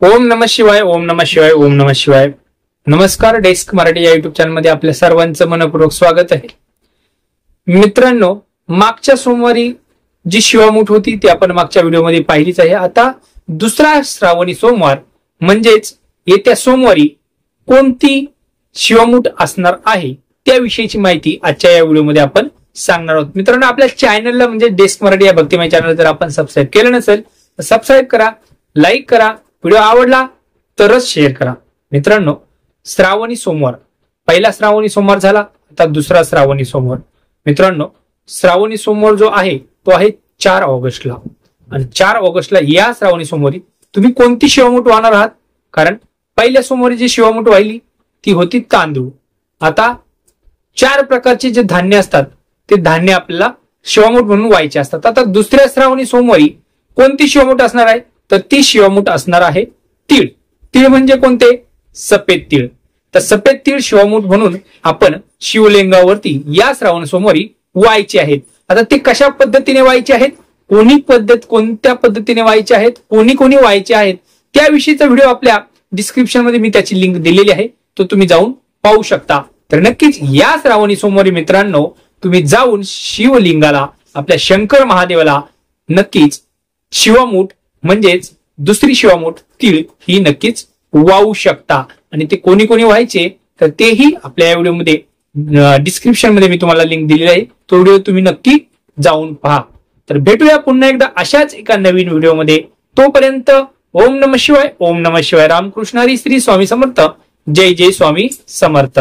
ओम नमः शिवाय, ओम नमः शिवाय, ओम नमः शिवाय. नमस्कार. डेस्क मराठी या युट्यूब चॅनल मध्ये आपल्या सर्वांचं मनपूर्वक स्वागत आहे. मित्रांनो, मागच्या सोमवारी जी शिवामूठ होती ती आपण मागच्या व्हिडिओमध्ये पाहिलीच आहे. आता दुसरा श्रावणी सोमवार म्हणजेच येत्या सोमवारी कोणती शिवामूठ असणार आहे त्याविषयीची माहिती आजच्या या व्हिडिओमध्ये आपण सांगणार आहोत. मित्रांनो, आपल्या चॅनलला म्हणजे डेस्क मराठी या भक्तिमय चॅनल जर आपण सबस्क्राईब केलं नसेल तर सबस्क्राईब करा, लाईक करा, व्हिडिओ आवडला तरच शेअर करा. मित्रांनो, श्रावणी सोमवार, पहिला श्रावणी सोमवार झाला, आता दुसरा श्रावणी सोमवार. मित्रांनो, श्रावणी सोमवार जो आहे तो आहे 4 ऑगस्टला आणि 4 ऑगस्टला या श्रावणी सोमवारी तुम्ही कोणती शिवामूठ वाहणार आहात? कारण पहिल्या सोमवारी जी शिवामूठ वाहिली ती होती तांदूळ. आता 4 प्रकारचे जे धान्य असतात ते धान्य आपल्याला शिवामूठ म्हणून व्हायचे असतात. आता दुसऱ्या श्रावणी सोमवारी कोणती शिवामूठ असणार आहे? तर ती शिवामूठ असणार आहे तीळ. तीळ म्हणजे कोणते? सफेद तीळ. तर सफेद तीळ शिवामूठ म्हणून आपण शिवलिंगावरती या श्रावण सोमवारी व्हायचे आहेत. आता ते कशा पद्धतीने व्हायचे आहेत, कोणत्या पद्धतीने व्हायचे आहेत, कोणी व्हायचे आहेत त्याविषयीचा व्हिडिओ आपल्या डिस्क्रिप्शन मध्ये मी त्याची लिंक दिलेली आहे, तो तुम्ही जाऊन पाहू शकता. तर नक्कीच या श्रावणी सोमवारी मित्रांनो तुम्ही जाऊन शिवलिंगाला, आपल्या शंकर महादेवाला नक्कीच शिवामूठ म्हणजेच दुसरी शिवामूठ तीळ ही नक्कीच वाहू शकता. आणि ते कोणी व्हायचे तर तेही आपल्या या व्हिडिओमध्ये डिस्क्रिप्शन मध्ये मी तुम्हाला लिंक दिलेली आहे, तो व्हिडिओ तुम्ही नक्की जाऊन पहा. तर भेटूया पुन्हा एकदा अशाच एका नवीन व्हिडिओमध्ये. तोपर्यंत ओम नमः शिवाय, ओम नमः शिवाय. रामकृष्ण हरी, श्री स्वामी समर्थ. जय जय स्वामी समर्थ.